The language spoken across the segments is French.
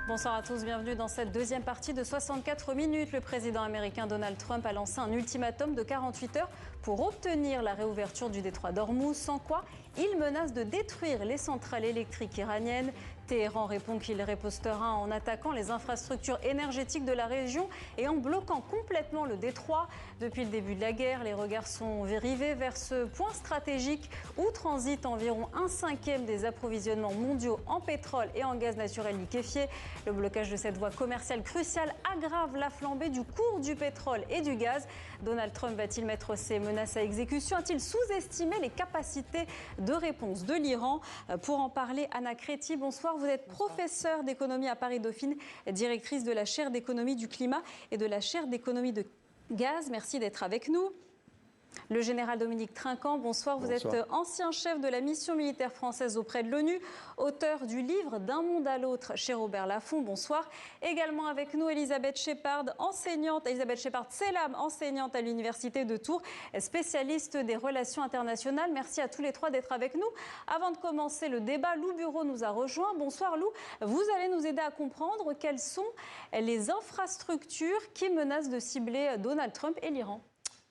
Bonsoir à tous, bienvenue dans cette deuxième partie de 64 minutes. Le président américain Donald Trump a lancé un ultimatum de 48 heures pour obtenir la réouverture du détroit d'Ormuz, sans quoi il menace de détruire les centrales électriques iraniennes. Téhéran répond qu'il ripostera en attaquant les infrastructures énergétiques de la région et en bloquant complètement le détroit. Depuis le début de la guerre, les regards sont rivés vers ce point stratégique où transitent environ 1/5 des approvisionnements mondiaux en pétrole et en gaz naturel liquéfié. Le blocage de cette voie commerciale cruciale aggrave la flambée du cours du pétrole et du gaz. Donald Trump va-t-il mettre ses menaces à exécution? A-t-il sous-estimé les capacités de réponse de l'Iran? Pour en parler, Anna Créti, bonsoir. Vous êtes professeure d'économie à Paris-Dauphine, directrice de la chaire d'économie du climat et de la chaire d'économie de gaz. Merci d'être avec nous. Le général Dominique Trinquant, bonsoir. Vous êtes ancien chef de la mission militaire française auprès de l'ONU, auteur du livre D'un monde à l'autre chez Robert Laffont, bonsoir. Également avec nous Elisabeth Shepard, Selam, enseignante à l'université de Tours, spécialiste des relations internationales. Merci à tous les trois d'être avec nous. Avant de commencer le débat, Lou Bureau nous a rejoint. Bonsoir Lou, vous allez nous aider à comprendre quelles sont les infrastructures qui menacent de cibler Donald Trump et l'Iran.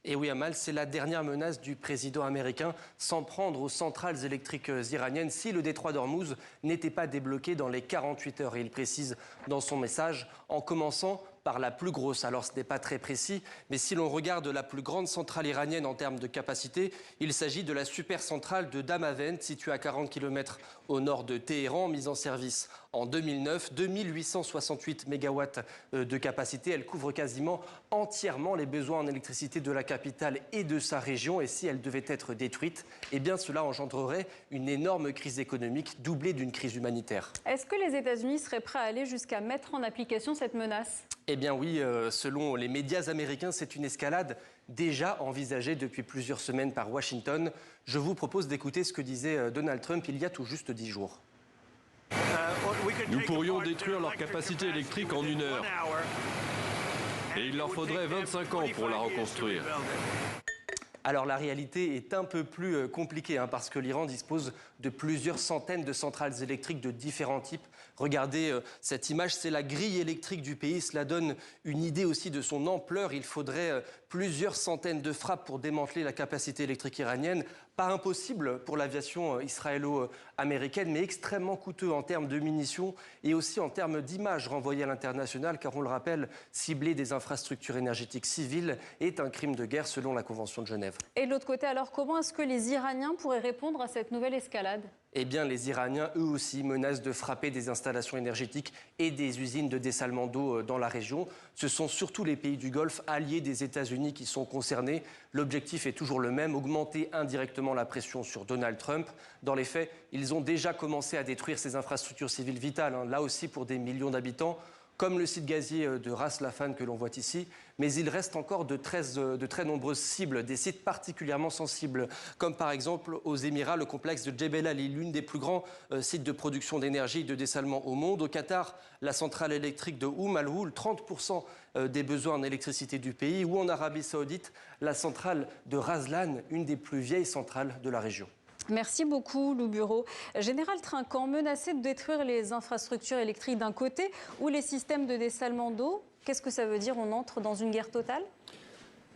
Et oui, Amal, c'est la dernière menace du président américain, s'en prendre aux centrales électriques iraniennes si le détroit d'Ormuz n'était pas débloqué dans les 48 heures. Et il précise dans son message, en commençant par la plus grosse. Alors ce n'est pas très précis, mais si l'on regarde la plus grande centrale iranienne en termes de capacité, il s'agit de la supercentrale de Damavand, située à 40 km au nord de Téhéran, mise en service en 2009. 2868 MW de capacité. Elle couvre quasiment entièrement les besoins en électricité de la capitale et de sa région. Et si elle devait être détruite, eh bien cela engendrerait une énorme crise économique doublée d'une crise humanitaire. Est-ce que les États-Unis seraient prêts à aller jusqu'à mettre en application cette menace ? Eh bien oui, selon les médias américains, c'est une escalade déjà envisagée depuis plusieurs semaines par Washington. Je vous propose d'écouter ce que disait Donald Trump il y a tout juste 10 jours. Nous pourrions détruire leur capacité électrique en 1 heure. Et il leur faudrait 25 ans pour la reconstruire. Alors la réalité est un peu plus compliquée parce que l'Iran dispose de plusieurs centaines de centrales électriques de différents types. Regardez cette image, c'est la grille électrique du pays. Cela donne une idée aussi de son ampleur. Il faudrait plusieurs centaines de frappes pour démanteler la capacité électrique iranienne. Pas impossible pour l'aviation israélo-américaine, mais extrêmement coûteux en termes de munitions et aussi en termes d'image renvoyée à l'international, car on le rappelle, cibler des infrastructures énergétiques civiles est un crime de guerre selon la Convention de Genève. Et de l'autre côté, alors comment est-ce que les Iraniens pourraient répondre à cette nouvelle escalade ? Eh bien, les Iraniens, eux aussi, menacent de frapper des installations énergétiques et des usines de dessalement d'eau dans la région. Ce sont surtout les pays du Golfe, alliés des États-Unis, qui sont concernés. L'objectif est toujours le même, augmenter indirectement la pression sur Donald Trump. Dans les faits, ils ont déjà commencé à détruire ces infrastructures civiles vitales, là aussi pour des millions d'habitants, comme le site gazier de Ras Laffan que l'on voit ici. Mais il reste encore de très nombreuses cibles, des sites particulièrement sensibles, comme par exemple aux Émirats, le complexe de Jebel Ali, l'une des plus grands sites de production d'énergie et de dessalement au monde. Au Qatar, la centrale électrique de Al-Houl, 30% des besoins en électricité du pays. Ou en Arabie Saoudite, la centrale de Razlan, une des plus vieilles centrales de la région. Merci beaucoup, Lou Bureau. Général Trinquant, menacé de détruire les infrastructures électriques d'un côté ou les systèmes de dessalement d'eau, qu'est-ce que ça veut dire? On entre dans une guerre totale?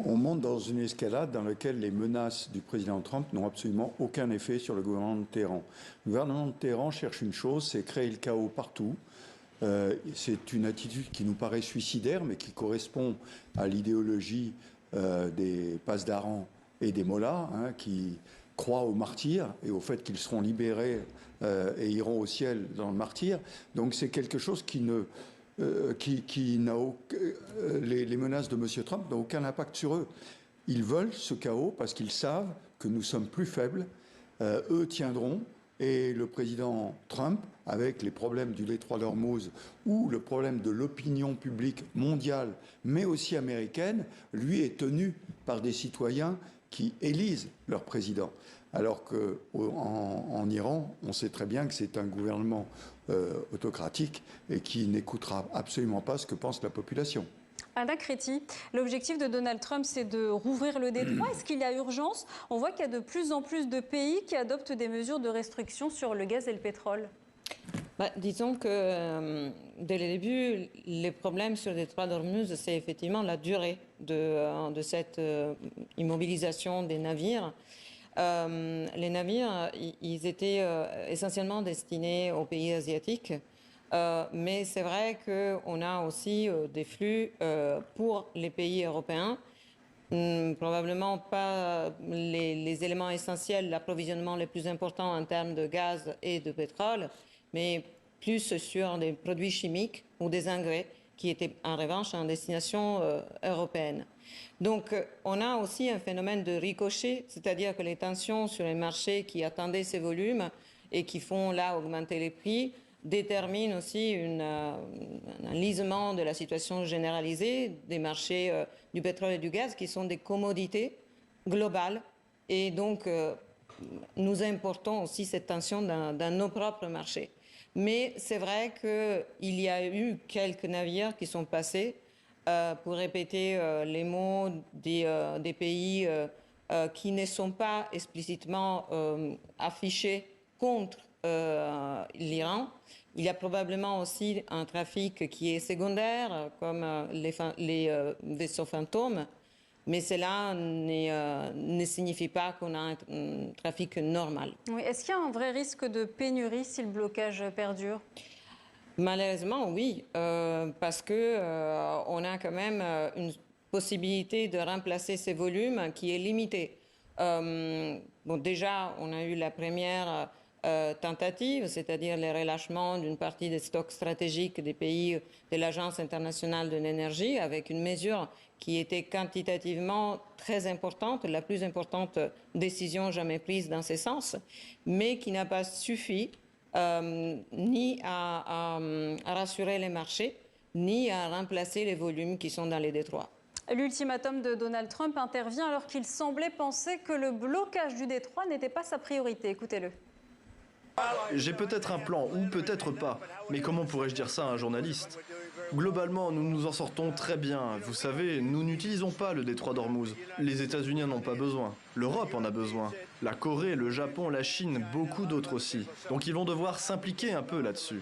On monte dans une escalade dans laquelle les menaces du président Trump n'ont absolument aucun effet sur le gouvernement de Téhéran. Le gouvernement de Téhéran cherche une chose, c'est créer le chaos partout. C'est une attitude qui nous paraît suicidaire, mais qui correspond à l'idéologie des pasdaran et des mollahs, qui croient aux martyrs et au fait qu'ils seront libérés et iront au ciel dans le martyr. Donc c'est quelque chose qui n'a les menaces de M. Trump n'ont aucun impact sur eux. Ils veulent ce chaos parce qu'ils savent que nous sommes plus faibles. Eux tiendront. Et le président Trump, avec les problèmes du détroit d'Ormuz ou le problème de l'opinion publique mondiale, mais aussi américaine, lui est tenu par des citoyens qui élisent leur président. Alors qu'en Iran, on sait très bien que c'est un gouvernement autocratique et qui n'écoutera absolument pas ce que pense la population. Anna Créti, l'objectif de Donald Trump, c'est de rouvrir le détroit. Est-ce qu'il y a urgence? On voit qu'il y a de plus en plus de pays qui adoptent des mesures de restriction sur le gaz et le pétrole. Disons que dès le début, les problèmes sur le détroit d'Ormuz, c'est effectivement la durée de cette immobilisation des navires. Les navires, ils étaient essentiellement destinés aux pays asiatiques, mais c'est vrai qu'on a aussi des flux pour les pays européens. Probablement pas les éléments essentiels, l'approvisionnement les plus importants en termes de gaz et de pétrole, mais plus sur des produits chimiques ou des engrais qui étaient en revanche en destination européenne. Donc on a aussi un phénomène de ricochet, c'est-à-dire que les tensions sur les marchés qui attendaient ces volumes et qui font là augmenter les prix déterminent aussi un lisement de la situation généralisée des marchés du pétrole et du gaz qui sont des commodités globales et donc nous importons aussi cette tension dans nos propres marchés. Mais c'est vrai qu'il y a eu quelques navires qui sont passés, pour répéter les mots des pays qui ne sont pas explicitement affichés contre l'Iran. Il y a probablement aussi un trafic qui est secondaire, comme les vaisseaux fantômes, mais cela ne signifie pas qu'on a un trafic normal. Oui. Est-ce qu'il y a un vrai risque de pénurie si le blocage perdure ? Malheureusement, oui, parce que on a quand même une possibilité de remplacer ces volumes qui est limitée. Déjà, on a eu la première tentative, c'est-à-dire le relâchement d'une partie des stocks stratégiques des pays de l'Agence internationale de l'énergie, avec une mesure qui était quantitativement très importante, la plus importante décision jamais prise dans ce sens, mais qui n'a pas suffi ni à rassurer les marchés, ni à remplacer les volumes qui sont dans les détroits. L'ultimatum de Donald Trump intervient alors qu'il semblait penser que le blocage du détroit n'était pas sa priorité. Écoutez-le. J'ai peut-être un plan, ou peut-être pas, mais comment pourrais-je dire ça à un journaliste ? Globalement, nous nous en sortons très bien. Vous savez, nous n'utilisons pas le détroit d'Ormuz. Les États-Unis n'en ont pas besoin. L'Europe en a besoin. La Corée, le Japon, la Chine, beaucoup d'autres aussi. Donc ils vont devoir s'impliquer un peu là-dessus.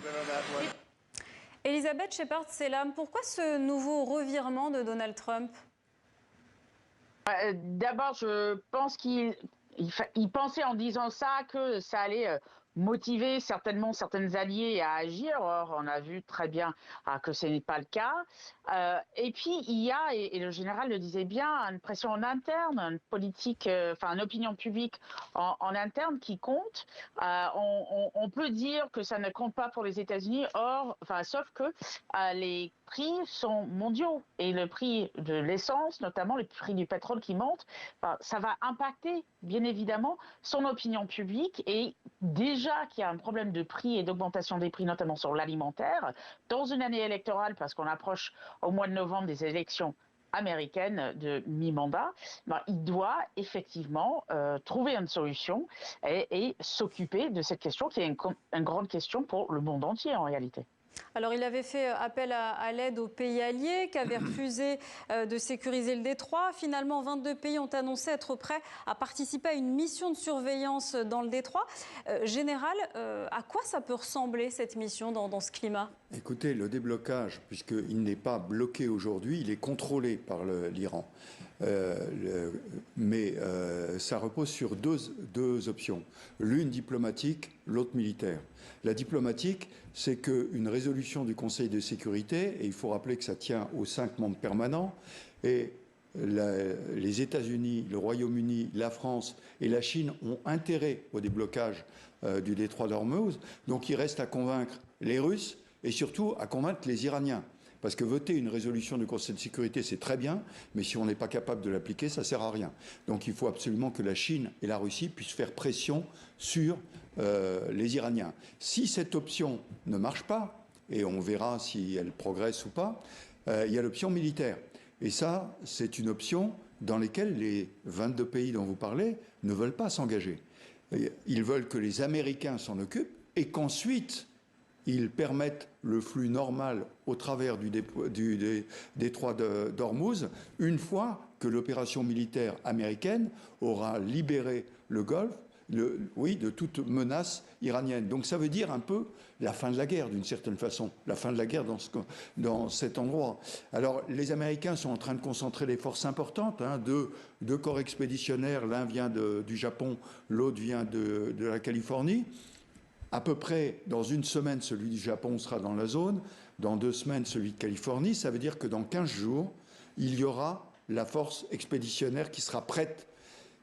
Elisabeth Shepard-Selam, pourquoi ce nouveau revirement de Donald Trump ? D'abord, je pense qu'il pensait en disant ça que ça allait motiver certainement certains alliés à agir. Or, on a vu très bien que ce n'est pas le cas. Et puis, il y a, et le général le disait bien, une pression en interne, une politique, une opinion publique en interne qui compte. On peut dire que ça ne compte pas pour les États-Unis, sauf que les prix sont mondiaux et le prix de l'essence, notamment le prix du pétrole qui monte, ça va impacter bien évidemment son opinion publique et déjà qu'il y a un problème de prix et d'augmentation des prix, notamment sur l'alimentaire, dans une année électorale, parce qu'on approche au mois de novembre des élections américaines de mi-mandat, il doit effectivement trouver une solution et s'occuper de cette question qui est une grande question pour le monde entier en réalité. Alors, il avait fait appel à l'aide aux pays alliés qui avaient refusé de sécuriser le détroit. Finalement, 22 pays ont annoncé être prêts à participer à une mission de surveillance dans le détroit. Général, à quoi ça peut ressembler cette mission dans ce climat ? Écoutez, le déblocage, puisqu'il n'est pas bloqué aujourd'hui, il est contrôlé par l'Iran. Mais ça repose sur deux options. L'une diplomatique, l'autre militaire. La diplomatique, c'est qu'une résolution du Conseil de sécurité, et il faut rappeler que ça tient aux 5 membres permanents, et les États-Unis, le Royaume-Uni, la France et la Chine ont intérêt au déblocage du détroit d'Ormuz. Donc il reste à convaincre les Russes et surtout à convaincre les Iraniens. Parce que voter une résolution du Conseil de sécurité, c'est très bien, mais si on n'est pas capable de l'appliquer, ça ne sert à rien. Donc il faut absolument que la Chine et la Russie puissent faire pression sur les Iraniens. Si cette option ne marche pas, et on verra si elle progresse ou pas, il y a l'option militaire. Et ça, c'est une option dans laquelle les 22 pays dont vous parlez ne veulent pas s'engager. Ils veulent que les Américains s'en occupent et qu'ensuite ils permettent le flux normal au travers du détroit d'Ormuz, une fois que l'opération militaire américaine aura libéré le Golfe de toute menace iranienne. Donc ça veut dire un peu la fin de la guerre, d'une certaine façon, la fin de la guerre dans cet endroit. Alors les Américains sont en train de concentrer des forces importantes, deux corps expéditionnaires, l'un vient du Japon, l'autre vient de la Californie. À peu près dans une semaine, celui du Japon sera dans la zone, dans 2 semaines, celui de Californie. Ça veut dire que dans 15 jours, il y aura la force expéditionnaire qui sera prête.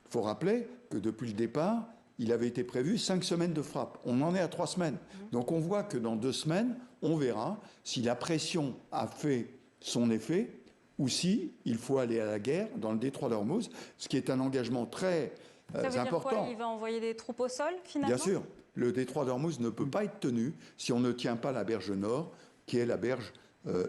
Il faut rappeler que depuis le départ, il avait été prévu 5 semaines de frappe. On en est à 3 semaines. Donc on voit que dans 2 semaines, on verra si la pression a fait son effet ou si il faut aller à la guerre dans le détroit d'Ormuz, ce qui est un engagement très important. Ça veut dire quoi ? important. Il va envoyer des troupes au sol, finalement ? Bien sûr. Le détroit d'Ormuz ne peut pas être tenu si on ne tient pas la berge nord, qui est la berge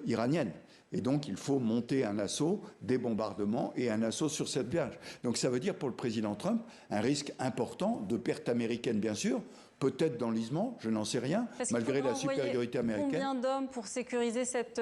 iranienne. Et donc, il faut monter un assaut, des bombardements et un assaut sur cette berge. Donc, ça veut dire pour le président Trump un risque important de perte américaine, bien sûr, peut-être d'enlisement, je n'en sais rien, malgré la supériorité américaine. Combien d'hommes pour sécuriser cette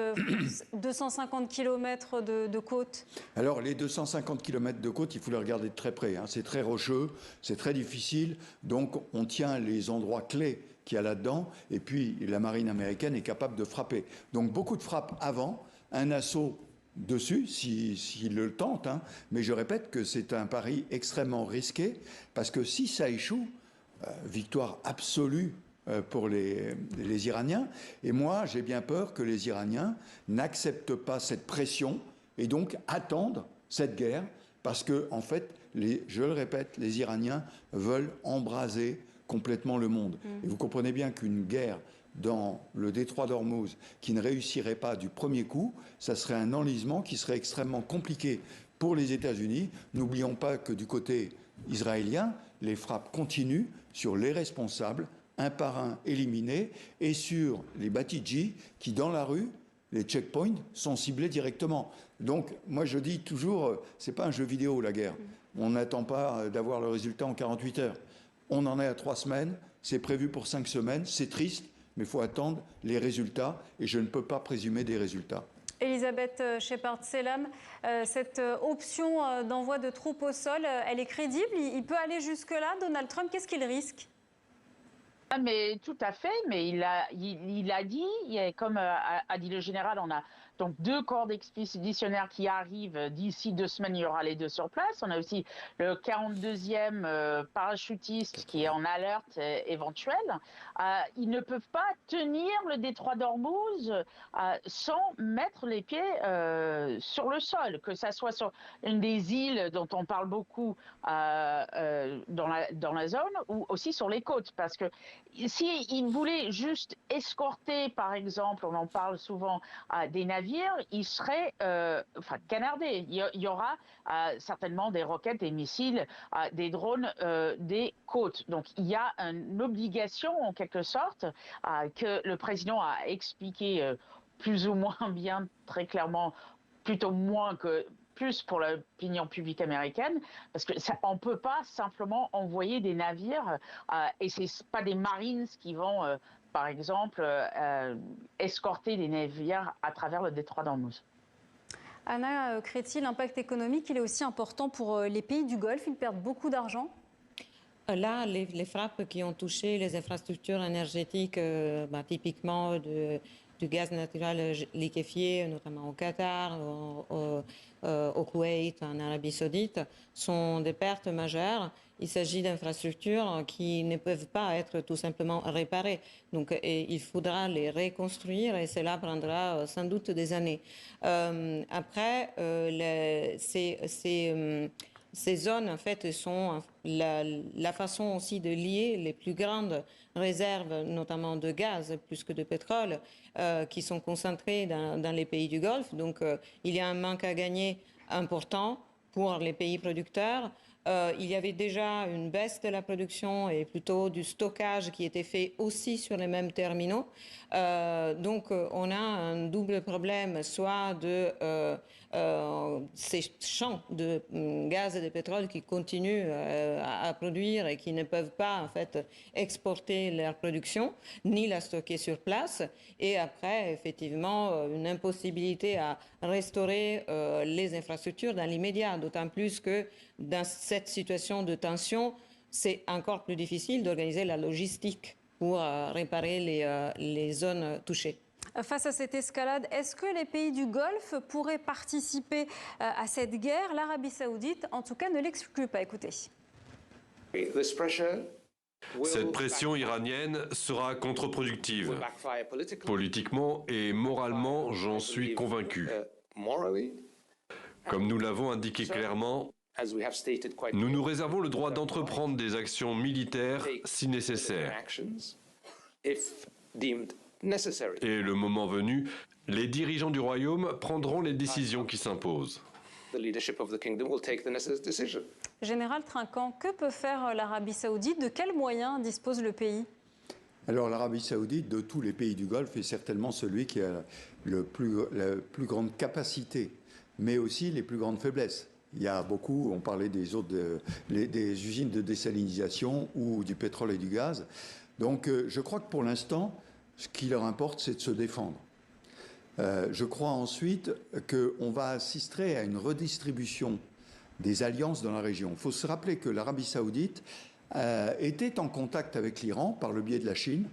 250 km de côte ? Alors, les 250 km de côte, il faut les regarder de très près. C'est très rocheux, c'est très difficile. Donc, on tient les endroits clés qu'il y a là-dedans. Et puis, la marine américaine est capable de frapper. Donc, beaucoup de frappes avant, un assaut dessus, s'il le tente. Mais je répète que c'est un pari extrêmement risqué, parce que si ça échoue, victoire absolue pour les Iraniens. Et moi, j'ai bien peur que les Iraniens n'acceptent pas cette pression et donc attendent cette guerre, parce que, en fait, je le répète, les Iraniens veulent embraser complètement le monde. Et vous comprenez bien qu'une guerre dans le détroit d'Ormuz qui ne réussirait pas du premier coup, ça serait un enlisement qui serait extrêmement compliqué pour les États-Unis. N'oublions pas que du côté israélien, les frappes continuent sur les responsables, un par un éliminés, et sur les Batidji qui, dans la rue, les checkpoints, sont ciblés directement. Donc, moi je dis toujours, c'est pas un jeu vidéo la guerre. On n'attend pas d'avoir le résultat en 48 heures. On en est à 3 semaines, c'est prévu pour 5 semaines, c'est triste, mais il faut attendre les résultats et je ne peux pas présumer des résultats. Elisabeth Shepard-Selam, cette option d'envoi de troupes au sol, elle est crédible ? Il peut aller jusque-là, Donald Trump ? Qu'est-ce qu'il risque ? Mais tout à fait, mais il a dit, comme a dit le général, on a donc 2 corps expéditionnaires qui arrivent d'ici 2 semaines, il y aura les 2 sur place. On a aussi le 42e parachutiste qui est en alerte éventuelle. Ils ne peuvent pas tenir le détroit d'Ormuz sans mettre les pieds sur le sol, que ça soit sur une des îles dont on parle beaucoup dans la zone, ou aussi sur les côtes, parce que s'ils voulaient juste escorter, par exemple, on en parle souvent, des navires, ils seraient canardés. Il y aura certainement des roquettes, des missiles, des drones des côtes. Donc il y a une obligation, en quelque sorte, que le président a expliqué plus ou moins bien, très clairement, plutôt moins que plus pour l'opinion publique américaine, parce que on ne peut pas simplement envoyer des navires, et ce n'est pas des Marines qui vont, par exemple, escorter des navires à travers le détroit d'Ormuz. Anna Créti, l'impact économique, il est aussi important pour les pays du Golfe. Ils perdent beaucoup d'argent. Là, les frappes qui ont touché les infrastructures énergétiques, typiquement du gaz naturel liquéfié, notamment au Qatar, au Koweït, en Arabie Saoudite, sont des pertes majeures. Il s'agit d'infrastructures qui ne peuvent pas être tout simplement réparées. Donc, il faudra les reconstruire et cela prendra sans doute des années. Après, ces zones, en fait, sont la façon aussi de lier les plus grandes réserves, notamment de gaz plus que de pétrole, qui sont concentrées dans les pays du Golfe. Donc, il y a un manque à gagner important pour les pays producteurs. Il y avait déjà une baisse de la production et plutôt du stockage qui était fait aussi sur les mêmes terminaux. Donc, on a un double problème, soit de ces champs de gaz et de pétrole qui continuent à produire et qui ne peuvent pas, en fait, exporter leur production, ni la stocker sur place. Et après, effectivement, une impossibilité à restaurer les infrastructures dans l'immédiat, d'autant plus que dans cette situation de tension, c'est encore plus difficile d'organiser la logistique pour réparer les zones touchées. Face à cette escalade, est-ce que les pays du Golfe pourraient participer à cette guerre? L'Arabie saoudite, en tout cas, ne l'exclut pas. Écoutez. Cette pression iranienne sera contre-productive. Politiquement et moralement, j'en suis convaincu. Comme nous l'avons indiqué clairement, nous nous réservons le droit d'entreprendre des actions militaires si nécessaire. Et le moment venu, les dirigeants du royaume prendront les décisions qui s'imposent. Général Trinquant, que peut faire l'Arabie saoudite? De quels moyens dispose le pays? Alors l'Arabie saoudite, de tous les pays du Golfe, est certainement celui qui a la plus grande capacité, mais aussi les plus grandes faiblesses. Il y a beaucoup, on parlait des usines de désalinisation ou du pétrole et du gaz. Donc je crois que pour l'instant, ce qui leur importe, c'est de se défendre. Je crois ensuite qu'on va assister à une redistribution des alliances dans la région. Il faut se rappeler que l'Arabie saoudite était en contact avec l'Iran par le biais de la Chine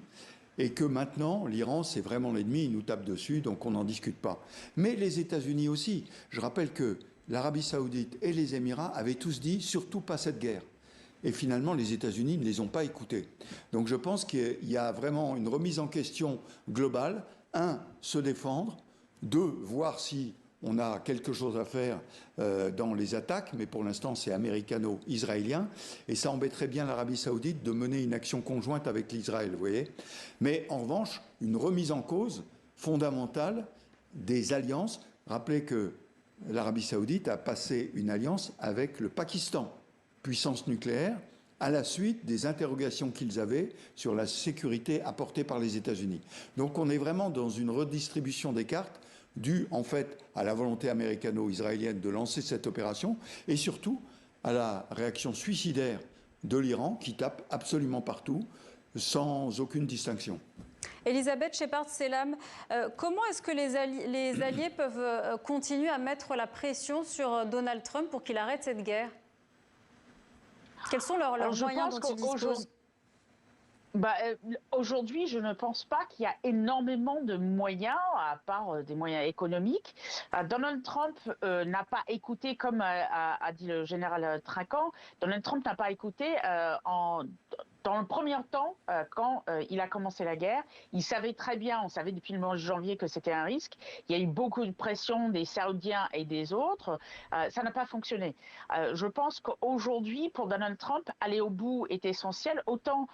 et que maintenant, l'Iran, c'est vraiment l'ennemi, il nous tape dessus, donc on n'en discute pas. Mais les États-Unis aussi. Je rappelle que l'Arabie saoudite et les Émirats avaient tous dit « surtout pas cette guerre ». Et finalement, les États-Unis ne les ont pas écoutés. Donc je pense qu'il y a vraiment une remise en question globale. 1, se défendre. 2, voir si on a quelque chose à faire dans les attaques, mais pour l'instant c'est américano-israélien, et ça embêterait bien l'Arabie saoudite de mener une action conjointe avec l'Israël, vous voyez. Mais en revanche, une remise en cause fondamentale des alliances. Rappelez que l'Arabie saoudite a passé une alliance avec le Pakistan, puissance nucléaire, à la suite des interrogations qu'ils avaient sur la sécurité apportée par les États-Unis. Donc on est vraiment dans une redistribution des cartes due en fait à la volonté américano-israélienne de lancer cette opération et surtout à la réaction suicidaire de l'Iran qui tape absolument partout sans aucune distinction. Elisabeth Shepard-Selam, comment est-ce que les alliés peuvent continuer à mettre la pression sur Donald Trump pour qu'il arrête cette guerre? Quels sont leurs moyens dont ils disposent? Aujourd'hui, je ne pense pas qu'il y a énormément de moyens, à part des moyens économiques. Donald Trump n'a pas écouté, comme a dit le général Trinquant, Donald Trump n'a pas écouté dans le premier temps, quand il a commencé la guerre. Il savait très bien, on savait depuis le mois de janvier que c'était un risque. Il y a eu beaucoup de pression des Saoudiens et des autres. Ça n'a pas fonctionné. Je pense qu'aujourd'hui, pour Donald Trump, aller au bout est essentiel, autant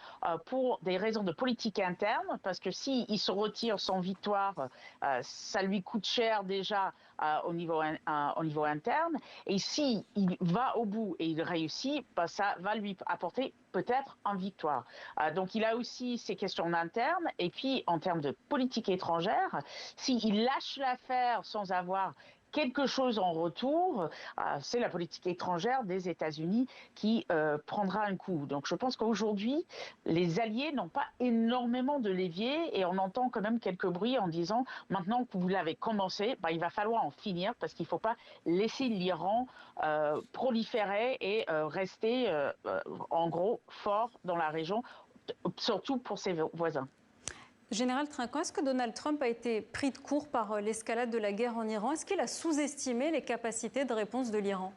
pour des raisons de politique interne, parce que s'il se retire sans victoire, ça lui coûte cher déjà au niveau interne. Et s'il va au bout et il réussit, ça va lui apporter peut-être en victoire. Donc il a aussi ces questions internes. Et puis en termes de politique étrangère, s'il lâche l'affaire sans avoir quelque chose en retour, c'est la politique étrangère des États-Unis qui prendra un coup. Donc je pense qu'aujourd'hui, les alliés n'ont pas énormément de levier et on entend quand même quelques bruits en disant maintenant que vous l'avez commencé, il va falloir en finir parce qu'il ne faut pas laisser l'Iran proliférer et rester en gros fort dans la région, surtout pour ses voisins. Général Trinquant, est-ce que Donald Trump a été pris de court par l'escalade de la guerre en Iran? Est-ce qu'il a sous-estimé les capacités de réponse de l'Iran?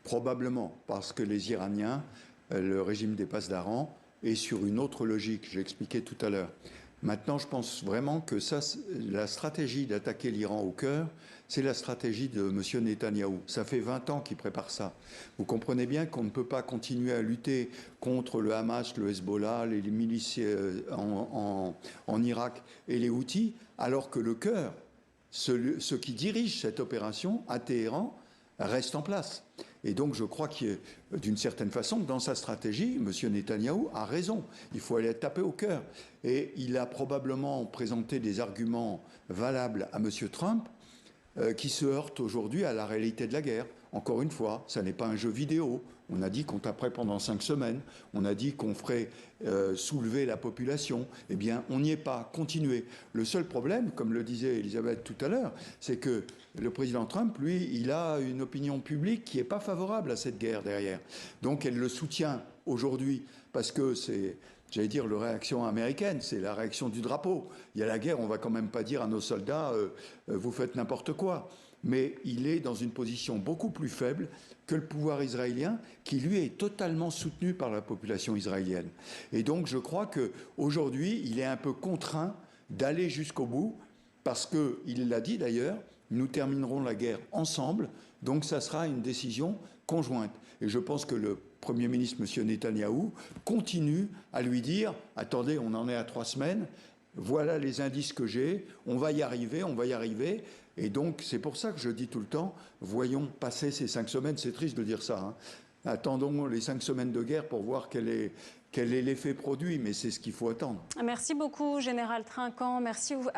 Probablement, parce que les Iraniens, le régime des Pasdaran, est sur une autre logique, j'ai expliqué tout à l'heure. Maintenant, je pense vraiment que la stratégie d'attaquer l'Iran au cœur, c'est la stratégie de M. Netanyahou. Ça fait 20 ans qu'il prépare ça. Vous comprenez bien qu'on ne peut pas continuer à lutter contre le Hamas, le Hezbollah, les milices en Irak et les Houthis, alors que le cœur, ceux qui dirigent cette opération à Téhéran, reste en place. Et donc je crois que d'une certaine façon, dans sa stratégie, M. Netanyahou a raison. Il faut aller taper au cœur. Et il a probablement présenté des arguments valables à M. Trump qui se heurtent aujourd'hui à la réalité de la guerre. Encore une fois, ça n'est pas un jeu vidéo. On a dit qu'on taperait pendant 5 semaines. On a dit qu'on ferait soulever la population. Eh bien, on n'y est pas. Continuez. Le seul problème, comme le disait Elisabeth tout à l'heure, c'est que le président Trump, lui, il a une opinion publique qui n'est pas favorable à cette guerre derrière. Donc, elle le soutient aujourd'hui, parce que c'est, j'allais dire, la réaction américaine, c'est la réaction du drapeau. Il y a la guerre, on ne va quand même pas dire à nos soldats vous faites n'importe quoi. Mais il est dans une position beaucoup plus faible que le pouvoir israélien, qui lui est totalement soutenu par la population israélienne. Et donc je crois qu'aujourd'hui, il est un peu contraint d'aller jusqu'au bout, parce qu'il l'a dit d'ailleurs, nous terminerons la guerre ensemble, donc ça sera une décision conjointe. Et je pense que le Premier ministre, M. Netanyahou, continue à lui dire « Attendez, on en est à 3 semaines, voilà les indices que j'ai, on va y arriver, on va y arriver ». Et donc, c'est pour ça que je dis tout le temps, voyons passer ces 5 semaines, c'est triste de dire ça, hein. Attendons les 5 semaines de guerre pour voir quel est l'effet produit, mais c'est ce qu'il faut attendre. Merci beaucoup, Général Trinquant. Merci à vous.